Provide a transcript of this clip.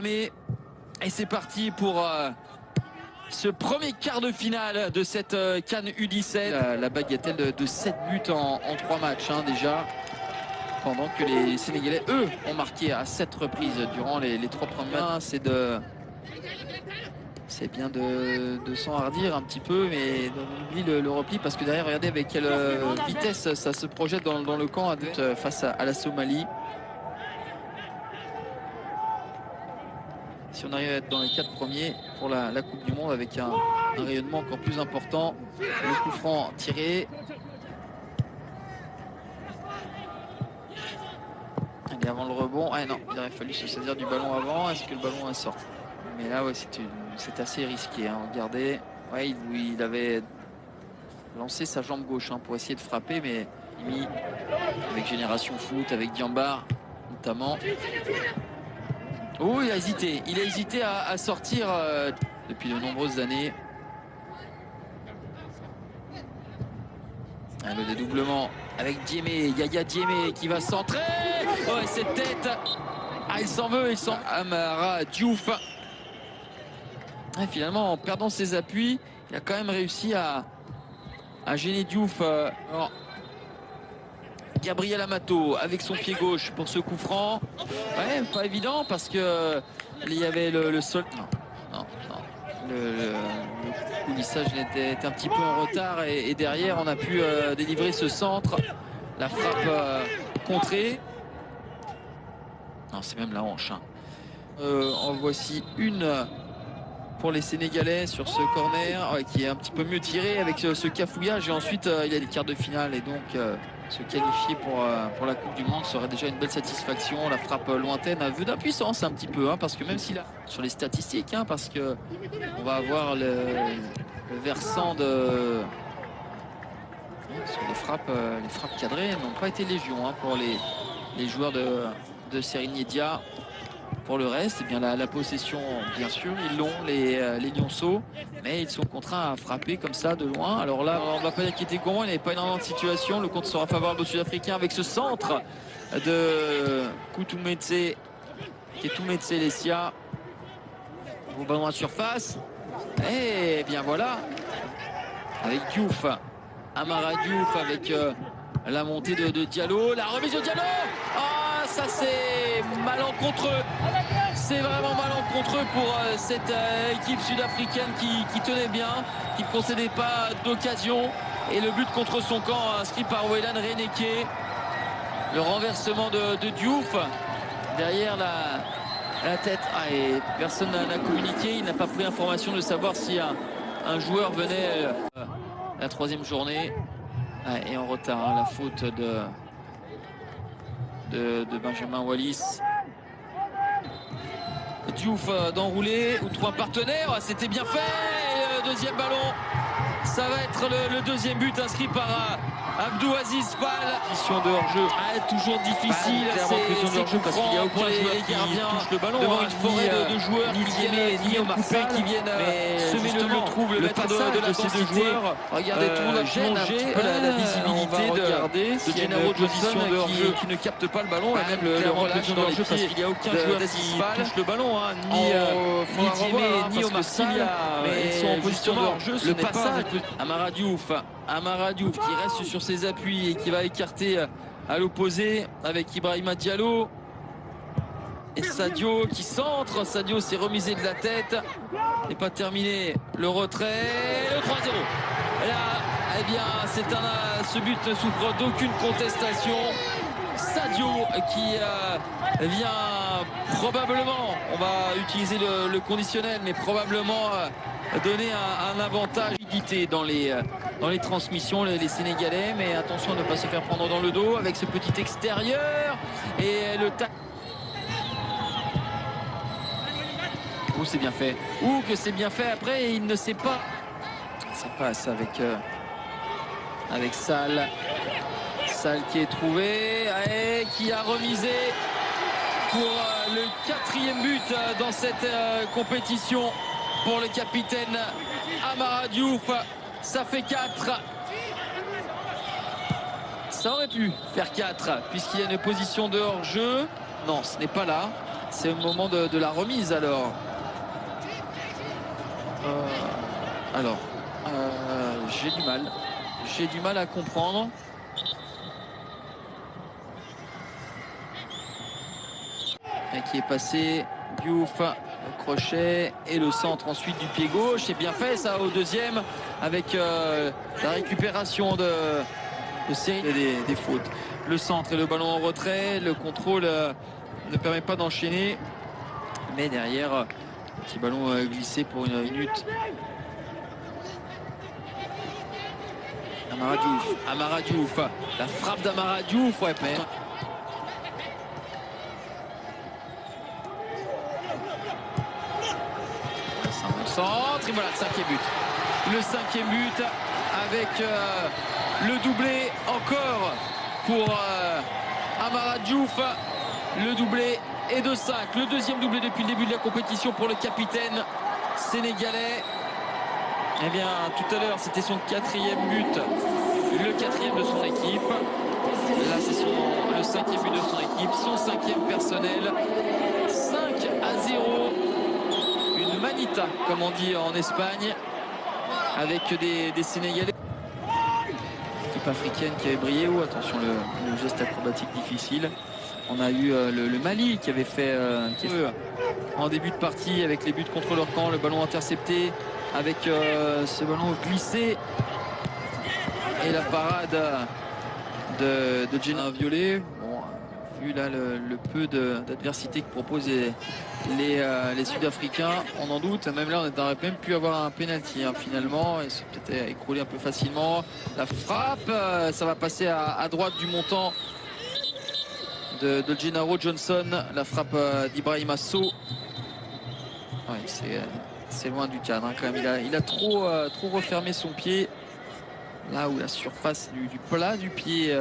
entamé. Et c'est parti pour ce premier quart de finale de cette CAN U17. La bagatelle de 7 buts en 3 matchs déjà. Pendant que les Sénégalais, eux, ont marqué à 7 reprises durant les 3 premiers matchs. C'est bien de s'enhardir un petit peu, mais on oublie le repli parce que derrière, regardez avec quelle vitesse ça se projette dans le camp face à la Somalie. Si on arrive à être dans les 4 premiers pour la Coupe du Monde avec un rayonnement encore plus important. Le coup franc tiré. Allez, avant le rebond. Ah non, il aurait fallu se saisir du ballon avant. Est-ce que le ballon est sorti? Mais là, ouais, c'est assez risqué. Regardez, ouais, il avait lancé sa jambe gauche pour essayer de frapper, mais avec Génération Foot, avec Diambar notamment. Oh, il a hésité à sortir depuis de nombreuses années. Le dédoublement avec Diémé, Yaya Diémé qui va centrer. Oh, et cette tête. Ah, il s'en veut, Amara Diouf. Et finalement, en perdant ses appuis, il a quand même réussi à gêner Diouf. Gabriel Amato avec son pied gauche pour ce coup franc. Ouais, pas évident parce que il y avait le sol. Non. Le coulissage était un petit peu en retard et derrière on a pu délivrer ce centre. La frappe contrée. Non, c'est même la hanche. En voici une pour les Sénégalais sur ce corner qui est un petit peu mieux tiré avec ce cafouillage. Et ensuite il y a des quarts de finale et donc se qualifier pour la Coupe du Monde serait déjà une belle satisfaction. La frappe lointaine a vu d'impuissance un petit peu parce que même s'il a sur les statistiques parce que on va avoir le versant de les frappes cadrées n'ont pas été légion pour les joueurs de Serigne Dia. Pour le reste, bien la possession, bien sûr, ils l'ont, les Lionceaux, mais ils sont contraints à frapper comme ça de loin. Alors là, on ne va pas inquiéter comment, il n'y avait pas énormément de situation. Le compte sera favorable aux Sud-Africains avec ce centre de Koutoumetse, Ketumetse Lessia. Au ballon à surface. Et bien voilà, avec Diouf, Amara Diouf avec la montée de Diallo, la remise de Diallo. Ça c'est malencontreux. C'est vraiment malencontreux pour cette équipe sud-africaine qui tenait bien, qui ne concédait pas d'occasion. Et le but contre son camp inscrit par Waylan Reneke. Le renversement de Diouf derrière la tête. Et personne n'a communiqué. Il n'a pas pris information de savoir si un joueur venait la 3e journée. Et en retard, la faute de Benjamin Wallis. Diouf d'enrouler ou trois partenaires, c'était bien fait. Et le deuxième ballon, ça va être le deuxième but inscrit par Abdou Aziz Fall. Position de hors-jeu. Toujours difficile. C'est de hors-jeu parce qu'il n'y a aucun joueur qui touche le ballon. Devant une forêt de joueurs ni Coupé qui viennent semer le trouble, le passage de ces deux joueurs. Regardez, tout le monde a plongé la visibilité de Gennaro Johnson qui ne capte pas le ballon. Et même le relâche dans les pieds parce qu'il n'y a aucun joueur qui touche le ballon. Ni Diémé, ni Omar Sy. Mais ils sont en position de hors-jeu. Le passage, Amara Diouf qui reste sur ses appuis et qui va écarter à l'opposé avec Ibrahima Diallo. Et Sadio qui centre. Sadio s'est remisé de la tête. N'est pas terminé. Le retrait. Le 3-0. Et là, eh bien, ce but ne souffre d'aucune contestation. Sadio qui vient probablement, on va utiliser le conditionnel, mais probablement donner un avantage dans les transmissions, les Sénégalais. Mais attention à ne pas se faire prendre dans le dos avec ce petit extérieur. Et le tac. Ouh, c'est bien fait. Ouh, que c'est bien fait. Après, il ne sait pas. Ça passe avec Sall. Sall qui est trouvé et qui a remisé pour le 4e but dans cette compétition pour le capitaine Amara Diouf. Ça fait 4. Ça aurait pu faire 4 puisqu'il y a une position de hors-jeu. Non, ce n'est pas là. C'est le moment de la remise alors. J'ai du mal à comprendre. Et qui est passé, Diouf, le crochet et le centre ensuite du pied gauche. C'est bien fait ça au deuxième avec la récupération de série des fautes. Le centre et le ballon en retrait, le contrôle ne permet pas d'enchaîner. Mais derrière, petit ballon glissé pour une minute. Amara Diouf, la frappe d'Amara Diouf, ouais, mais... C'est un bon centre, et voilà le cinquième but. Le cinquième but avec le doublé encore pour Amara Diouf. Le doublé est de 5. Le deuxième doublé depuis le début de la compétition pour le capitaine sénégalais. Eh bien, tout à l'heure, c'était son 4e but, le 4e de son équipe. Là, c'est le 5e but de son équipe, son 5e personnel. 5-0. Une manita, comme on dit en Espagne, avec des Sénégalais. L'équipe africaine qui avait brillé. Oh, attention, le geste acrobatique difficile. On a eu le Mali qui avait fait en début de partie avec les buts contre leur camp, le ballon intercepté avec ce ballon glissé et la parade de Gena Violet. Bon, vu là le peu d'adversité que proposent les Sud-Africains, on en doute. Même là, on aurait même pu avoir un penalty finalement. Ils se sont peut-être écroulés un peu facilement. La frappe, ça va passer à droite du montant de Gennaro Johnson. La frappe d'Ibrahima Sow. Ouais, c'est loin du cadre quand même. Il a trop refermé son pied là où la surface du plat du pied